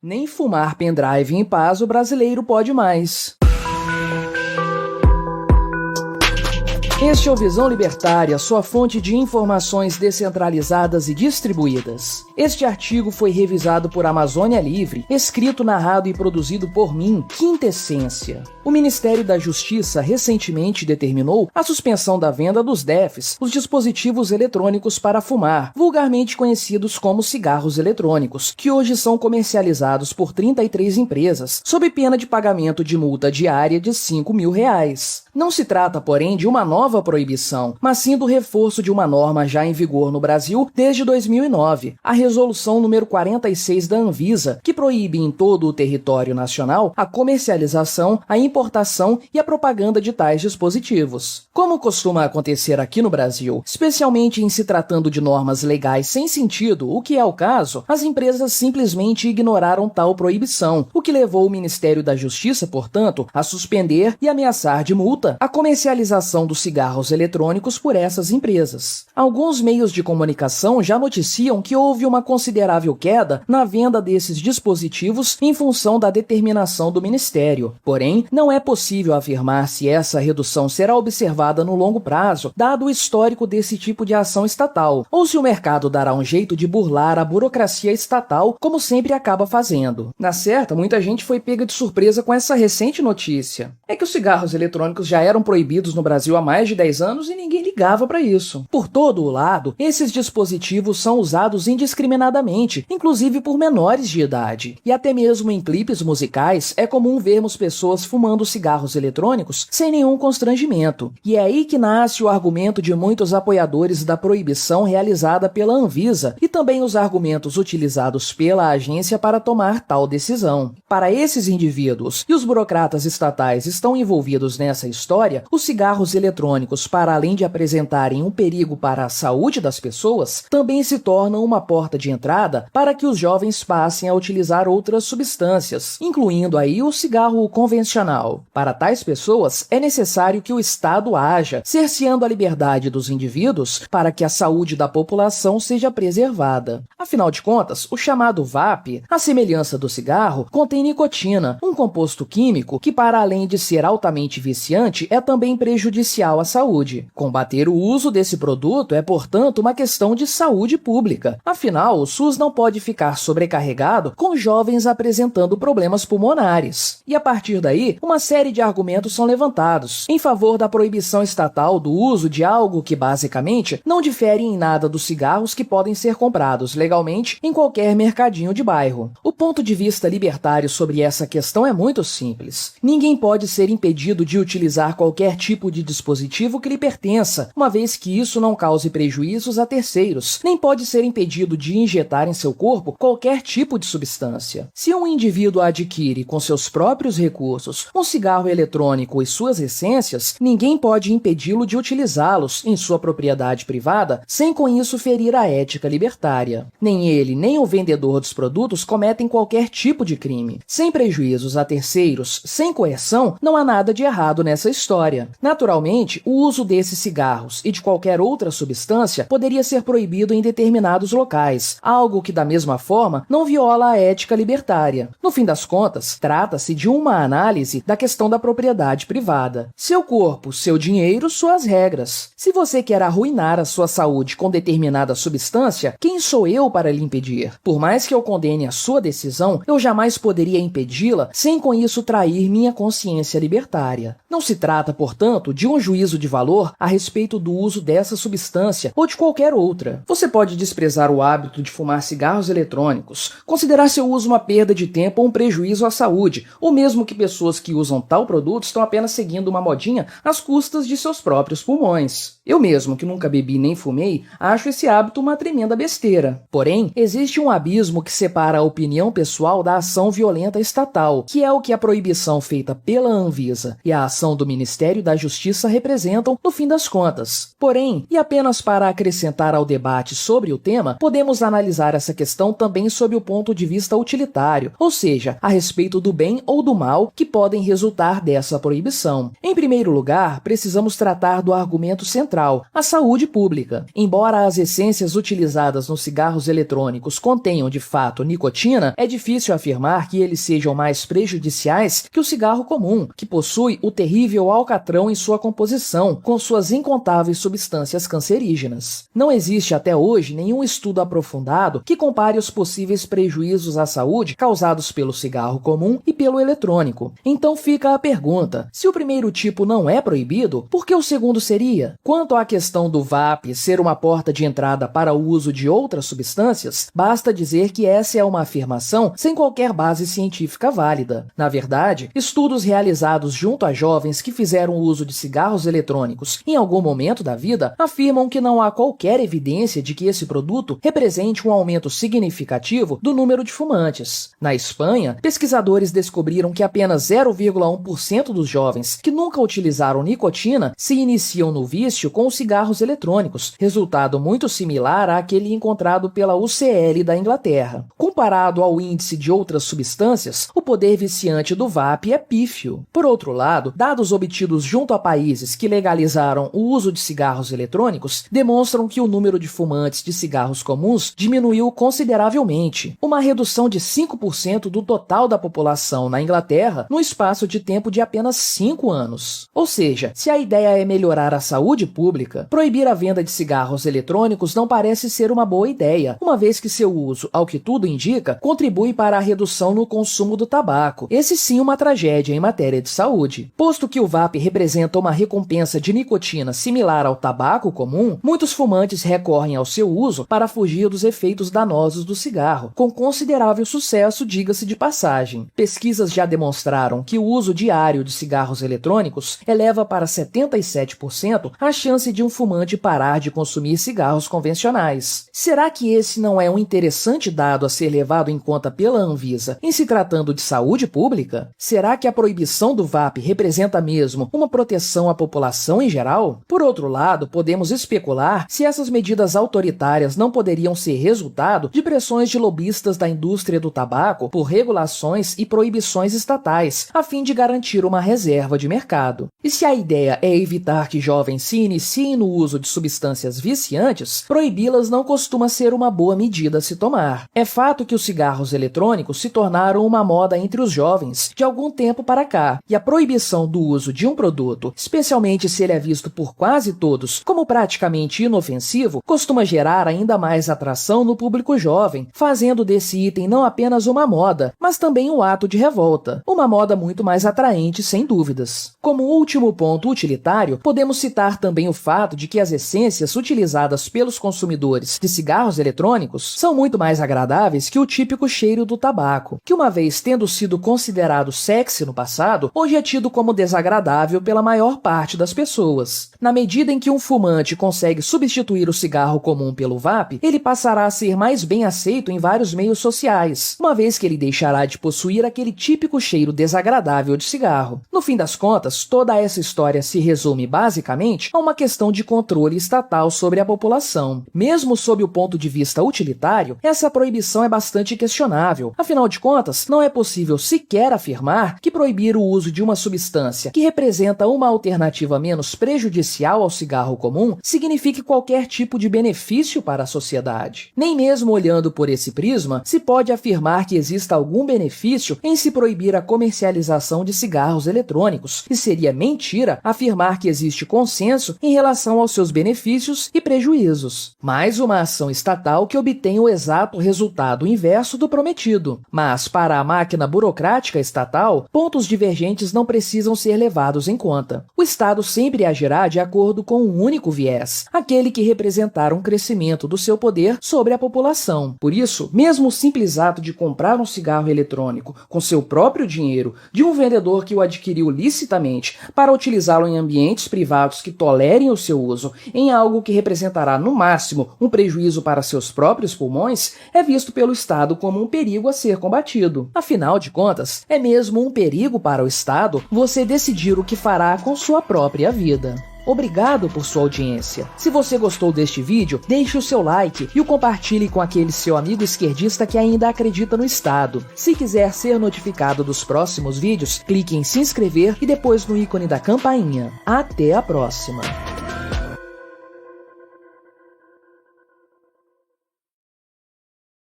Nem fumar pendrive em paz o brasileiro pode mais. Este é o Visão Libertária, sua fonte de informações descentralizadas e distribuídas. Este artigo foi revisado por Amazônia Livre, escrito, narrado e produzido por mim, Quintessência. O Ministério da Justiça recentemente determinou a suspensão da venda dos DEFs, os dispositivos eletrônicos para fumar, vulgarmente conhecidos como cigarros eletrônicos, que hoje são comercializados por 33 empresas, sob pena de pagamento de multa diária de R$ 5.000. Não se trata, porém, de uma nova proibição, mas sim do reforço de uma norma já em vigor no Brasil desde 2009, a Resolução número 46 da Anvisa, que proíbe em todo o território nacional a comercialização, a importação e a propaganda de tais dispositivos. Como costuma acontecer aqui no Brasil, especialmente em se tratando de normas legais sem sentido, o que é o caso, as empresas simplesmente ignoraram tal proibição, o que levou o Ministério da Justiça, portanto, a suspender e ameaçar de multa a comercialização dos cigarros eletrônicos por essas empresas. Alguns meios de comunicação já noticiam que houve uma considerável queda na venda desses dispositivos em função da determinação do Ministério. Porém, não é possível afirmar se essa redução será observada no longo prazo, dado o histórico desse tipo de ação estatal, ou se o mercado dará um jeito de burlar a burocracia estatal, como sempre acaba fazendo. Na certa, muita gente foi pega de surpresa com essa recente notícia. É que os cigarros eletrônicos já eram proibidos no Brasil há mais de 10 anos e ninguém ligava para isso. Por todo o lado, esses dispositivos são usados indiscriminadamente, inclusive por menores de idade. E até mesmo em clipes musicais, é comum vermos pessoas fumando cigarros eletrônicos sem nenhum constrangimento. E é aí que nasce o argumento de muitos apoiadores da proibição realizada pela Anvisa e também os argumentos utilizados pela agência para tomar tal decisão. Para esses indivíduos e os burocratas estatais estão envolvidos nessa história, os cigarros eletrônicos, para além de apresentarem um perigo para a saúde das pessoas, também se tornam uma porta de entrada para que os jovens passem a utilizar outras substâncias, incluindo aí o cigarro convencional. Para tais pessoas, é necessário que o Estado haja, cerceando a liberdade dos indivíduos para que a saúde da população seja preservada. Afinal de contas, o chamado VAP, à semelhança do cigarro, contém nicotina, um composto químico que, para além de ser altamente viciante, é também prejudicial à saúde. Combater o uso desse produto é, portanto, uma questão de saúde pública. Afinal, o SUS não pode ficar sobrecarregado com jovens apresentando problemas pulmonares. E a partir daí, uma série de argumentos são levantados em favor da proibição estatal do uso de algo que, basicamente, não difere em nada dos cigarros que podem ser comprados legalmente em qualquer mercadinho de bairro. O ponto de vista libertário sobre essa questão é muito simples. Ninguém pode ser impedido de utilizar qualquer tipo de dispositivo que lhe pertença, uma vez que isso não cause prejuízos a terceiros, nem pode ser impedido de injetar em seu corpo qualquer tipo de substância. Se um indivíduo adquire com seus próprios recursos um cigarro eletrônico e suas essências, ninguém pode impedi-lo de utilizá-los em sua propriedade privada sem com isso ferir a ética libertária. Nem ele, nem o vendedor dos produtos cometem qualquer tipo de crime. Sem prejuízos a terceiros, sem coerção, não há nada de errado nessa história. Naturalmente, o uso desses cigarros e de qualquer outra substância poderia ser proibido em determinados locais, algo que, da mesma forma, não viola a ética libertária. No fim das contas, trata-se de uma análise da questão da propriedade privada. Seu corpo, seu dinheiro, suas regras. Se você quer arruinar a sua saúde com determinada substância, quem sou eu para lhe impedir? Por mais que eu condene a sua decisão, eu jamais poderia impedi-la sem com isso trair minha consciência libertária. Não se trata, portanto, de um juízo de valor a respeito do uso dessa substância ou de qualquer outra. Você pode desprezar o hábito de fumar cigarros eletrônicos, considerar seu uso uma perda de tempo ou um prejuízo à saúde, ou mesmo que pessoas que usam tal produto estão apenas seguindo uma modinha às custas de seus próprios pulmões. Eu mesmo, que nunca bebi nem fumei, acho esse hábito uma tremenda besteira. Porém, existe um abismo que separa a opinião pessoal da ação violenta estatal, que é o que a proibição feita pela Anvisa e a ação do Ministério da Justiça representam no fim das contas. Porém, e apenas para acrescentar ao debate sobre o tema, podemos analisar essa questão também sob o ponto de vista utilitário, ou seja, a respeito do bem ou do mal que podem resultar dessa proibição. Em primeiro lugar, precisamos tratar do argumento central central, a saúde pública. Embora as essências utilizadas nos cigarros eletrônicos contenham de fato nicotina, é difícil afirmar que eles sejam mais prejudiciais que o cigarro comum, que possui o terrível alcatrão em sua composição, com suas incontáveis substâncias cancerígenas. Não existe até hoje nenhum estudo aprofundado que compare os possíveis prejuízos à saúde causados pelo cigarro comum e pelo eletrônico. Então fica a pergunta: se o primeiro tipo não é proibido, por que o segundo seria? Quanto à questão do vape ser uma porta de entrada para o uso de outras substâncias, basta dizer que essa é uma afirmação sem qualquer base científica válida. Na verdade, estudos realizados junto a jovens que fizeram uso de cigarros eletrônicos em algum momento da vida afirmam que não há qualquer evidência de que esse produto represente um aumento significativo do número de fumantes. Na Espanha, pesquisadores descobriram que apenas 0,1% dos jovens que nunca utilizaram nicotina se iniciam no vício com os cigarros eletrônicos, resultado muito similar àquele encontrado pela UCL da Inglaterra. Comparado ao índice de outras substâncias, o poder viciante do vape é pífio. Por outro lado, dados obtidos junto a países que legalizaram o uso de cigarros eletrônicos demonstram que o número de fumantes de cigarros comuns diminuiu consideravelmente, uma redução de 5% do total da população na Inglaterra no espaço de tempo de apenas 5 anos. Ou seja, se a ideia é melhorar a saúde pública, proibir a venda de cigarros eletrônicos não parece ser uma boa ideia, uma vez que seu uso, ao que tudo indica, contribui para a redução no consumo do tabaco. Esse sim uma tragédia em matéria de saúde. Posto que o vape representa uma recompensa de nicotina similar ao tabaco comum, muitos fumantes recorrem ao seu uso para fugir dos efeitos danosos do cigarro, com considerável sucesso, diga-se de passagem. Pesquisas já demonstraram que o uso diário de cigarros eletrônicos eleva para 77% a chance de um fumante parar de consumir cigarros convencionais. Será que esse não é um interessante dado a ser levado em conta pela Anvisa em se tratando de saúde pública? Será que a proibição do vape representa mesmo uma proteção à população em geral? Por outro lado, podemos especular se essas medidas autoritárias não poderiam ser resultado de pressões de lobistas da indústria do tabaco por regulações e proibições estatais, a fim de garantir uma reserva de mercado. E se a ideia é evitar que jovens se iniciem no uso de substâncias viciantes, proibi-las não costuma ser uma boa medida a se tomar. É fato que os cigarros eletrônicos se tornaram uma moda entre os jovens de algum tempo para cá, e a proibição do uso de um produto, especialmente se ele é visto por quase todos como praticamente inofensivo, costuma gerar ainda mais atração no público jovem, fazendo desse item não apenas uma moda, mas também um ato de revolta, uma moda muito mais atraente sem dúvidas. Como último ponto utilitário, podemos citar também o fato de que as essências utilizadas pelos consumidores de cigarros eletrônicos são muito mais agradáveis que o típico cheiro do tabaco, que uma vez tendo sido considerado sexy no passado, hoje é tido como desagradável pela maior parte das pessoas. Na medida em que um fumante consegue substituir o cigarro comum pelo vape, ele passará a ser mais bem aceito em vários meios sociais, uma vez que ele deixará de possuir aquele típico cheiro desagradável de cigarro. No fim das contas, toda essa história se resume basicamente a uma questão de controle estatal sobre a população. Mesmo sob o ponto de vista utilitário, essa proibição é bastante questionável. Afinal de contas, não é possível sequer afirmar que proibir o uso de uma substância que representa uma alternativa menos prejudicial ao cigarro comum signifique qualquer tipo de benefício para a sociedade. Nem mesmo olhando por esse prisma, se pode afirmar que exista algum benefício em se proibir a comercialização de cigarros eletrônicos, e seria mentira afirmar que existe consenso em relação aos seus benefícios e prejuízos. Mais uma ação estatal que obtém o exato resultado inverso do prometido. Mas, para a máquina burocrática estatal, pontos divergentes não precisam ser levados em conta. O Estado sempre agirá de acordo com um único viés, aquele que representar um crescimento do seu poder sobre a população. Por isso, mesmo o simples ato de comprar um cigarro eletrônico com seu próprio dinheiro de um vendedor que o adquiriu licitamente para utilizá-lo em ambientes privados que tolerem o seu uso em algo que representará no máximo um prejuízo para seus próprios pulmões, é visto pelo Estado como um perigo a ser combatido. Afinal de contas, é mesmo um perigo para o Estado você decidir o que fará com sua própria vida. Obrigado por sua audiência. Se você gostou deste vídeo, deixe o seu like e o compartilhe com aquele seu amigo esquerdista que ainda acredita no Estado. Se quiser ser notificado dos próximos vídeos, clique em se inscrever e depois no ícone da campainha. Até a próxima!